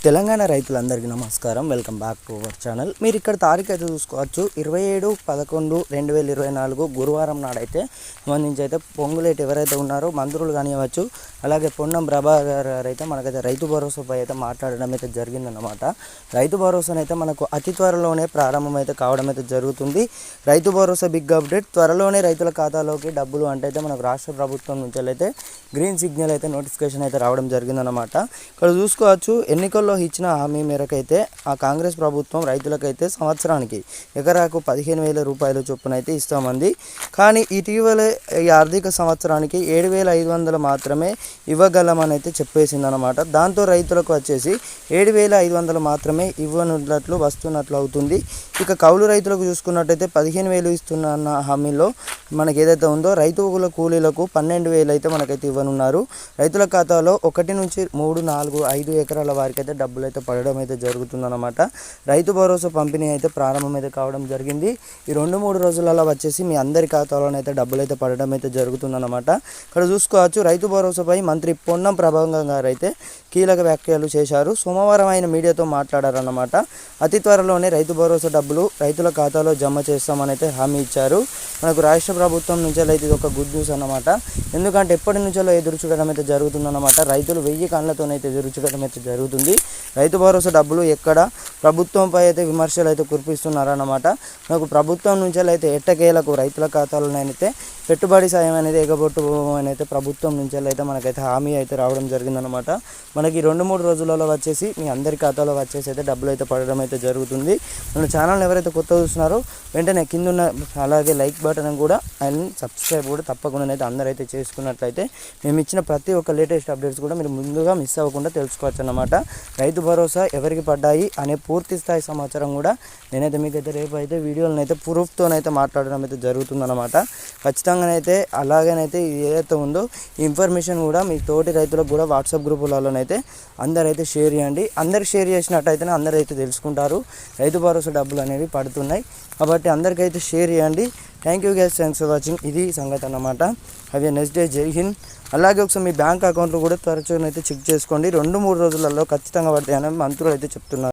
తెలంగాణ రైతులందరికీ నమస్కారం. Welcome back to our channel. మీరు ఇక్కడ తారీఖు అయితే చూసుకోవచ్చు 27/11/2024 గురువారం నాడైతే సంబంధించి అయితే పొంగులేటి ఎవరైతే ఉన్నారో మంత్రులు కానివ్వచ్చు, అలాగే పొన్నం ప్రభాకర్ గారు అయితే మనకైతే రైతు భరోసాపై అయితే మాట్లాడడం అయితే జరిగిందన్నమాట. రైతు భరోసానైతే మనకు అతి త్వరలోనే ప్రారంభం అయితే కావడం అయితే జరుగుతుంది. రైతు భరోసా బిగ్ అప్డేట్, త్వరలోనే రైతుల ఖాతాలోకి డబ్బులు అంటే మనకు రాష్ట్ర ప్రభుత్వం నుంచి అయితే గ్రీన్ సిగ్నల్ అయితే నోటిఫికేషన్ అయితే రావడం జరిగిందన్నమాట. ఇక్కడ చూసుకోవచ్చు ఎన్నికల్లో ఇచ్చిన హామీ మేరకైతే ఆ కాంగ్రెస్ ప్రభుత్వం రైతులకైతే సంవత్సరానికి ఎకరాకు 15,000 రూపాయల చొప్పున అయితే ఇస్తామంది. కానీ ఇటీవల ఈ ఆర్థిక సంవత్సరానికి 7,500 మాత్రమే ఇవ్వగలమని అయితే చెప్పేసిందనమాట. దాంతో రైతులకు వచ్చేసి 7,500 మాత్రమే ఇవ్వనున్నట్లు వస్తున్నట్లు అవుతుంది. ఇక కౌలు రైతులకు చూసుకున్నట్టయితే 15,000 ఇస్తున్న హామీలో మనకి ఏదైతే ఉందో రైతుల కూలీలకు 12,000 అయితే మనకైతే ఇవ్వనున్నారు. రైతుల ఖాతాలో 1 నుంచి 3, 4, 5 ఎకరాల వారికి అయితే డబ్బులు అయితే పడడం అయితే జరుగుతుందన్నమాట. రైతు భరోసా పంపిణీ అయితే ప్రారంభం అయితే కావడం జరిగింది. ఈ 2-3 రోజులలో వచ్చేసి మీ అందరి ఖాతాలోనైతే డబ్బులు అయితే పడడం అయితే జరుగుతుందన్నమాట. ఇక్కడ చూసుకోవచ్చు రైతు భరోసాపై మంత్రి పొన్నం ప్రభాకర్ గారు అయితే కీలక వ్యాఖ్యలు చేశారు. సోమవారం ఆయన మీడియాతో మాట్లాడారన్నమాట. అతి త్వరలోనే రైతు భరోసా డబ్బులు రైతుల ఖాతాలో జమ చేస్తామని అయితే హామీ ఇచ్చారు. మనకు రాష్ట్ర ప్రభుత్వం నుంచి అయితే ఇది ఒక గుడ్ న్యూస్ అన్నమాట. ఎందుకంటే ఎప్పటి నుంచో ఎదురు చూడడం అయితే జరుగుతుందన్నమాట. రైతులు 1000 కళ్ళతోనైతే ఎదురు చూడడం అయితే జరుగుతుంది. రైతు భరోసా డబ్బులు ఎక్కడ ప్రభుత్వంపై అయితే విమర్శలు అయితే కురిపిస్తున్నారన్నమాట. మనకు ప్రభుత్వం నుంచి అయితే ఎట్టకేలకు రైతుల ఖాతాలోనైతే పెట్టుబడి సాయం అనేది ఎగబొట్టుకోమని అయితే ప్రభుత్వం నుంచి అయితే మనకైతే హామీ అయితే రావడం జరిగిందనమాట. మనకి 2-3 రోజులలో వచ్చేసి మీ అందరి ఖాతాలో వచ్చేసి అయితే డబ్బులు అయితే పడడం అయితే జరుగుతుంది. మన ఛానల్ ఎవరైతే కొత్త చూస్తున్నారో వెంటనే కింద ఉన్న అలాగే లైక్ బటన్ కూడా అండ్ సబ్స్క్రైబ్ కూడా తప్పకుండా అయితే అందరైతే చేసుకున్నట్లయితే మేము ఇచ్చిన ప్రతి ఒక్క లేటెస్ట్ అప్డేట్స్ కూడా మీరు ముందుగా మిస్ అవ్వకుండా తెలుసుకోవచ్చు అన్నమాట. రైతు భరోసా ఎవరికి పడ్డాయి అనే పూర్తి స్థాయి సమాచారం కూడా నేనైతే మీకైతే రేపు అయితే వీడియోలను అయితే ప్రూఫ్తోనైతే మాట్లాడడం అయితే జరుగుతుందన్నమాట. ఖచ్చితంగానైతే అలాగనైతే ఏదైతే ఉందో ఈ ఇన్ఫర్మేషన్ కూడా మీ తోటి రైతులకు కూడా వాట్సాప్ గ్రూపులలోనైతే అందరైతే షేర్ చేయండి. అందరికి షేర్ చేసినట్టయితేనే అందరైతే తెలుసుకుంటారు రైతు భరోసా డబ్బులు అనేవి పడుతున్నాయి. కాబట్టి అందరికైతే షేర్ చేయండి. Thank you guys, thanks for watching. ఇది సంగతి అన్నమాట. Have a next day. జై హింద్. అలాగే ఒకసారి మీ బ్యాంక్ అకౌంట్లు కూడా తరచుగా అయితే చెక్ చేసుకోండి. 2-3 రోజులలో ఖచ్చితంగా పడతాయని మంత్రులు అయితే చెప్తున్నారు.